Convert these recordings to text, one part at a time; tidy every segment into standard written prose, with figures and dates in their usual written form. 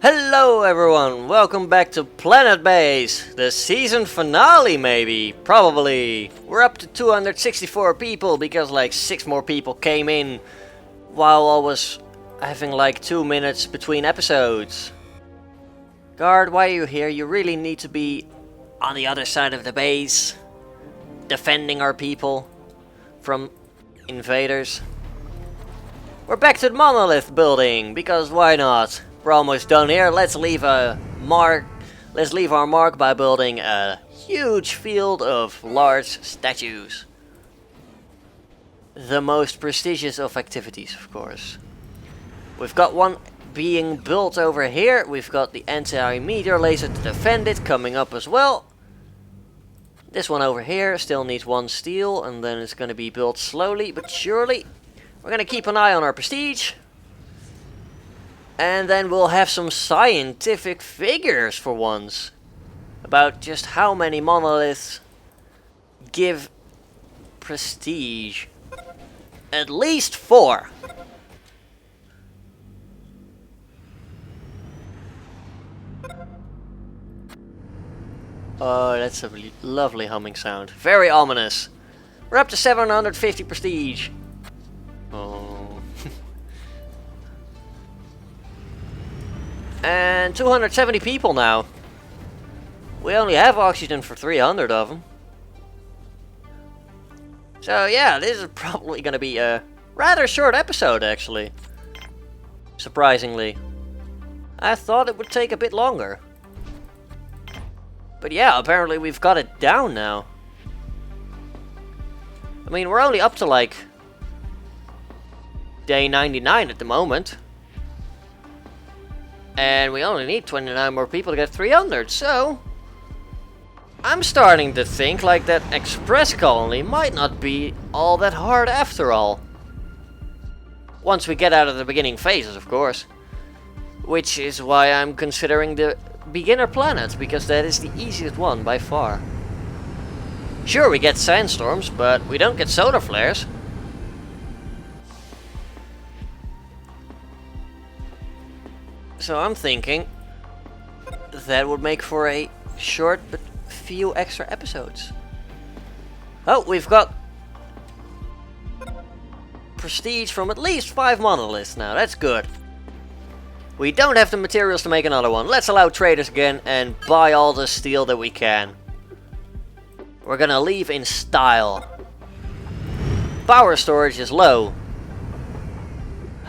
Hello everyone, welcome back to Planetbase, the season finale maybe, probably. We're up to 264 people because like 6 more people came in while I was having like 2 minutes between episodes. Guard, why are you here? You really need to be on the other side of the base, defending our people from invaders. We're back to the monolith building, because why not? We're almost done here. Let's leave a mark. Let's leave our mark by building a huge field of large statues. The most prestigious of activities, of course. We've got one being built over here. We've got the anti-meteor laser to defend it coming up as well. This one over here still needs 1 steel, and then it's going to be built slowly but surely. We're going to keep an eye on our prestige. And then we'll have some scientific figures for once. About just how many monoliths give prestige. At least 4. Oh, that's a lovely humming sound. Very ominous. We're up to 750 prestige. Oh. And 270 people now. We only have oxygen for 300 of them. So yeah, this is probably going to be a rather short episode actually. Surprisingly. I thought it would take a bit longer. But yeah, apparently we've got it down now. I mean, we're only up to like day 99 at the moment. And we only need 29 more people to get 300, so I'm starting to think like that express colony might not be all that hard after all. Once we get out of the beginning phases, of course. Which is why I'm considering the beginner planet, because that is the easiest one by far. Sure, we get sandstorms, but we don't get solar flares. So I'm thinking that would make for a short but few extra episodes. Oh, we've got prestige from at least 5 monoliths now. That's good. We don't have the materials to make another one. Let's allow traders again and buy all the steel that we can. We're gonna leave in style. Power storage is low.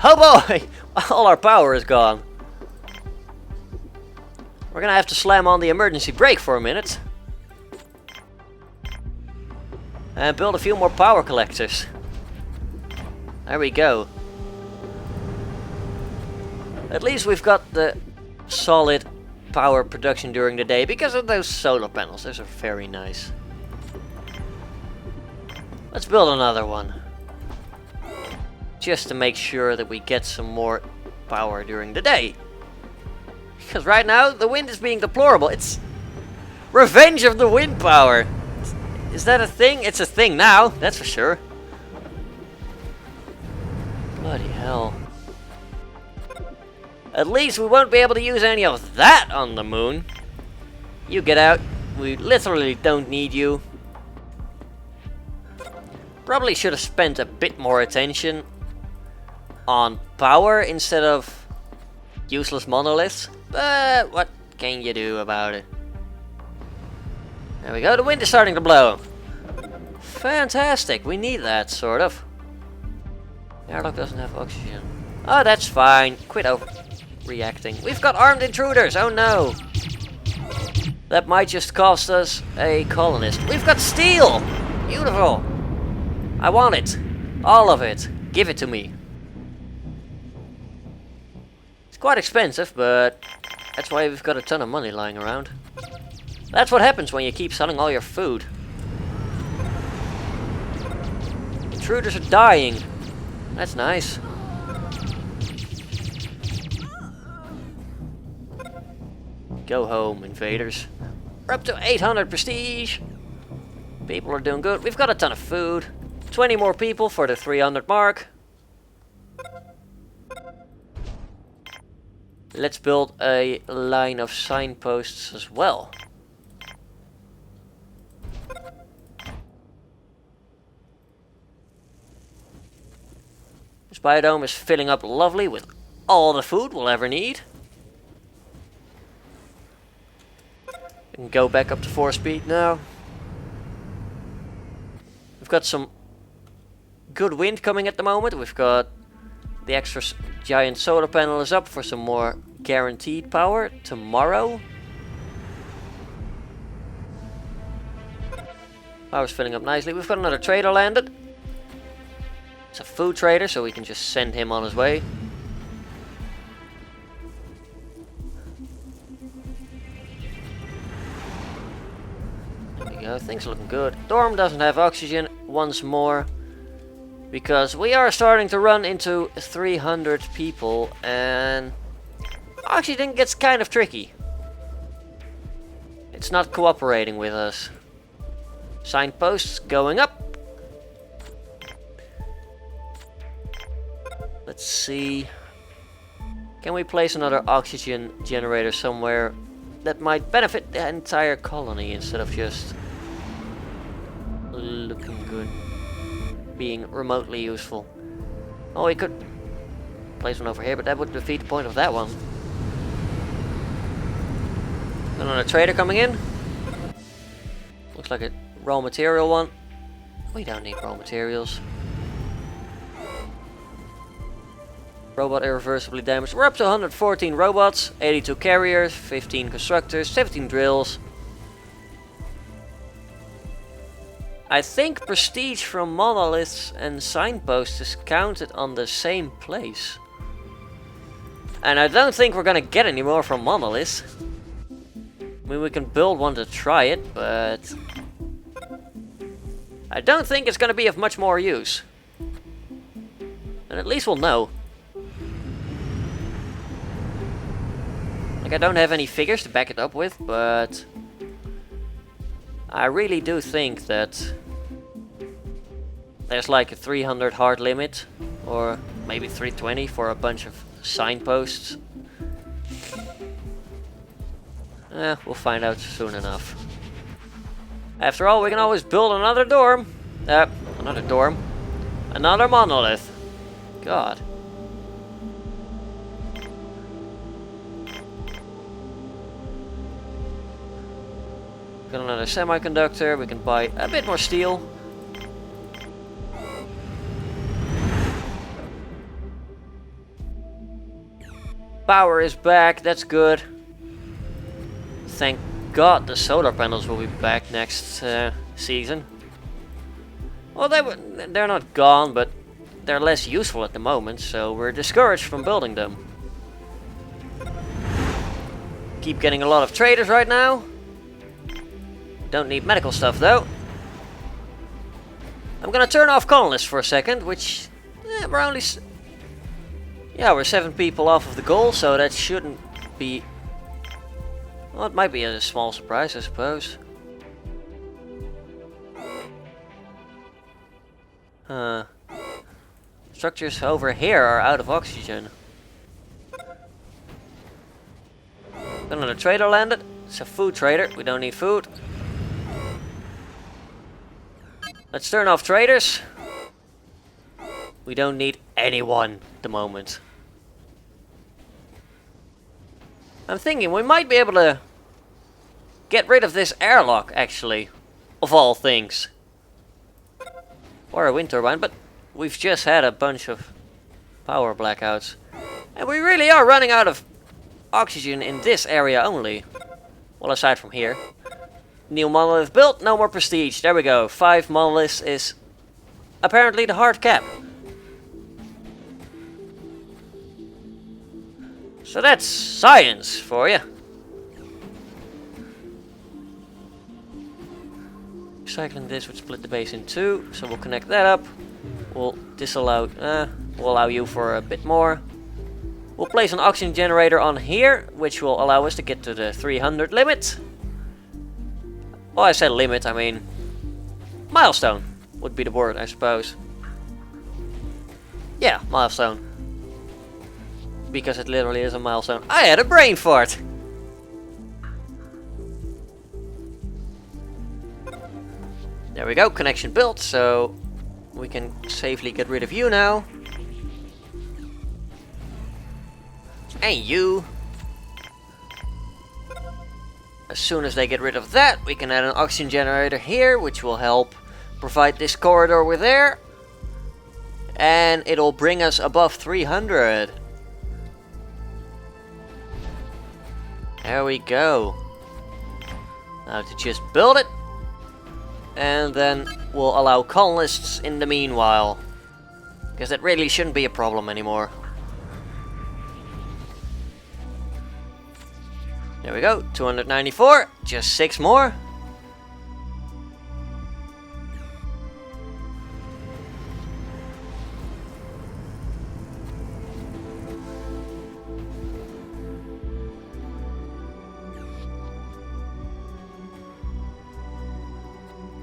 Oh boy! All our power is gone. We're gonna have to slam on the emergency brake for a minute. And build a few more power collectors. There we go. At least we've got the solid power production during the day because of those solar panels. Those are very nice. Let's build another one. Just to make sure that we get some more power during the day. Because right now, the wind is being deplorable. It's revenge of the wind power. Is that a thing? It's a thing now, that's for sure. Bloody hell. At least we won't be able to use any of that on the moon. You get out. We literally don't need you. Probably should have spent a bit more attention on power instead of useless monoliths. But what can you do about it? There we go, the wind is starting to blow. Fantastic, we need that, sort of. The airlock doesn't have oxygen. Oh, that's fine. Quit overreacting. We've got armed intruders, oh no. That might just cost us a colonist. We've got steel! Beautiful. I want it. All of it. Give it to me. It's quite expensive, but that's why we've got a ton of money lying around. That's what happens when you keep selling all your food. Intruders are dying. That's nice. Go home, invaders. We're up to 800 prestige. People are doing good. We've got a ton of food. 20 more people for the 300 mark. Let's build a line of signposts as well. This biodome is filling up lovely with all the food we'll ever need. We can go back up to 4 speed now. We've got some good wind coming at the moment. We've got the extra giant solar panel is up for some more guaranteed power tomorrow. Power's filling up nicely. We've got another trader landed. It's a food trader, so we can just send him on his way. There we go, things are looking good. Dorm doesn't have oxygen once more, because we are starting to run into 300 people, and oxygen gets kind of tricky. It's not cooperating with us. Signposts going up. Let's see. Can we place another oxygen generator somewhere that might benefit the entire colony instead of just looking good, being remotely useful? Oh, we could place one over here, but that would defeat the point of that one. Another trader coming in. Looks like a raw material one. We don't need raw materials. Robot irreversibly damaged. We're up to 114 robots, 82 carriers, 15 constructors, 17 drills. I think prestige from monoliths and signposts is counted on the same place. And I don't think we're gonna get any more from monoliths. I mean, we can build one to try it, but I don't think it's gonna be of much more use. And at least we'll know. Like, I don't have any figures to back it up with, but I really do think that there's like a 300 hard limit, or maybe 320 for a bunch of signposts. We'll find out soon enough. After all, we can always build another dorm. Another monolith. God. Got another semiconductor, we can buy a bit more steel. Power is back, that's good. Thank God the solar panels will be back next season. Well, they're not gone, but they're less useful at the moment, so we're discouraged from building them. Keep getting a lot of traders right now. Don't need medical stuff though. I'm gonna turn off colonists for a second, which we're only we're 7 people off of the goal, so that shouldn't be. Well, it might be a small surprise, I suppose. Structures over here are out of oxygen. Got another trader landed. It's a food trader. We don't need food. Let's turn off traders. We don't need anyone at the moment. I'm thinking we might be able to get rid of this airlock, actually. Of all things. Or a wind turbine, but we've just had a bunch of power blackouts. And we really are running out of oxygen in this area only. Well, aside from here. New monolith built, no more prestige. There we go. 5 monoliths is apparently the hard cap. So that's science for you. Recycling this would split the base in 2, so we'll connect that up. We'll we'll allow you for a bit more. We'll place an oxygen generator on here, which will allow us to get to the 300 limit. Well, I said limit, I mean milestone would be the word, I suppose. Yeah, milestone. because it literally is a milestone. I had a brain fart! There we go, connection built, so we can safely get rid of you now. And you. As soon as they get rid of that, we can add an oxygen generator here, which will help provide this corridor with air. And it'll bring us above 300. There we go. Now to just build it. And then we'll allow colonists in the meanwhile. Because that really shouldn't be a problem anymore. There we go, 294, just 6 more.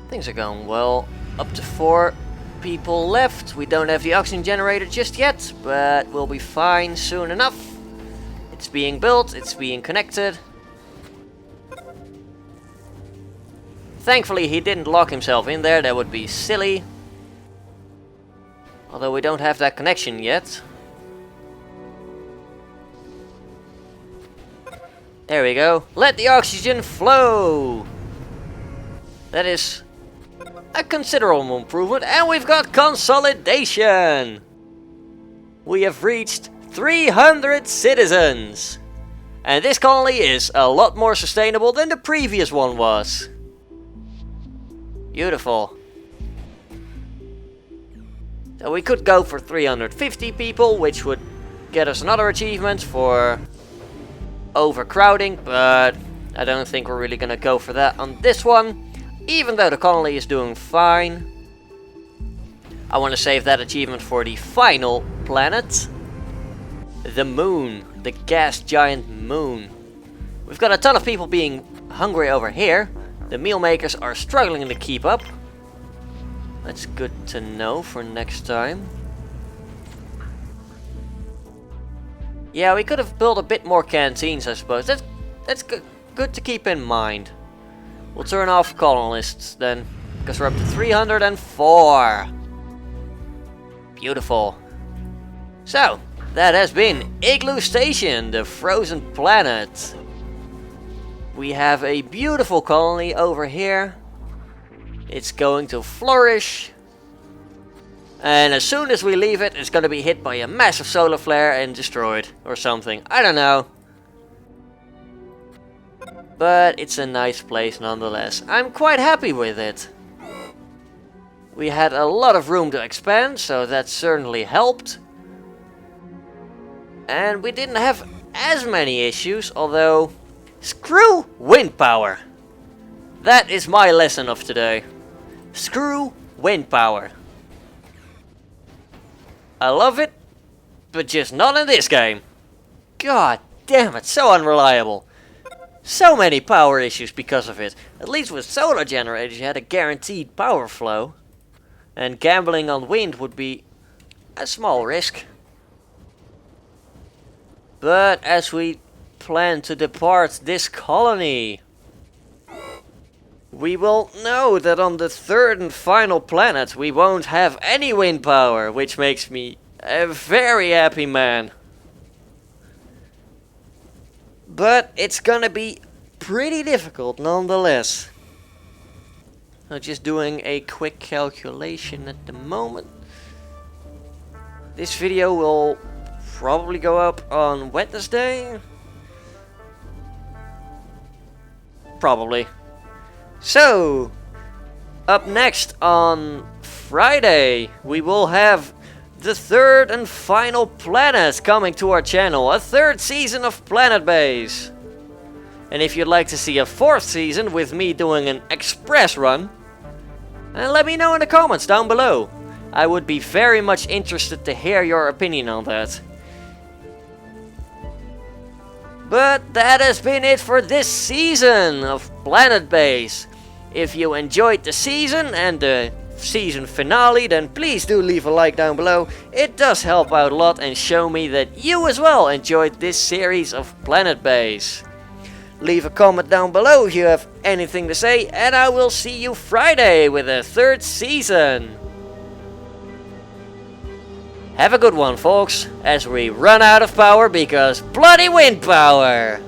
Things are going well. Up to 4 people left. We don't have the oxygen generator just yet, but we'll be fine soon enough. It's being built, it's being connected. Thankfully he didn't lock himself in there, that would be silly. Although we don't have that connection yet. There we go. Let the oxygen flow! That is a considerable improvement, and we've got consolidation! We have reached 300 citizens! And this colony is a lot more sustainable than the previous one was. Beautiful. So we could go for 350 people, which would get us another achievement for overcrowding, but I don't think we're really gonna go for that on this one, even though the colony is doing fine. I want to save that achievement for the final planet. The moon, the gas giant moon. We've got a ton of people being hungry over here. The meal makers are struggling to keep up. That's good to know for next time. Yeah, we could have built a bit more canteens, I suppose. That's good to keep in mind. We'll turn off colonists then, because we're up to 304. Beautiful. So, that has been Igloo Station, the frozen planet. We have a beautiful colony over here. It's going to flourish. And as soon as we leave it, it's going to be hit by a massive solar flare and destroyed. Or something. I don't know. But it's a nice place nonetheless. I'm quite happy with it. We had a lot of room to expand, so that certainly helped. And we didn't have as many issues, although... Screw wind power! That is my lesson of today. Screw wind power. I love it, but just not in this game. God damn it, so unreliable. So many power issues because of it. At least with solar generators you had a guaranteed power flow. And gambling on wind would be a small risk. But as we plan to depart this colony, we will know that on the third and final planet we won't have any wind power, which makes me a very happy man. But it's gonna be pretty difficult nonetheless. So just doing a quick calculation at the moment. This video will probably go up on Wednesday. Probably. So, up next on Friday, we will have the third and final planet coming to our channel. A third season of Planetbase. And if you'd like to see a fourth season with me doing an express run, then let me know in the comments down below. I would be very much interested to hear your opinion on that. But that has been it for this season of Planetbase. If you enjoyed the season and the season finale, then please do leave a like down below. It does help out a lot and show me that you as well enjoyed this series of Planetbase. Leave a comment down below if you have anything to say, and I will see you Friday with the 3rd season. Have a good one, folks, as we run out of power because bloody wind power!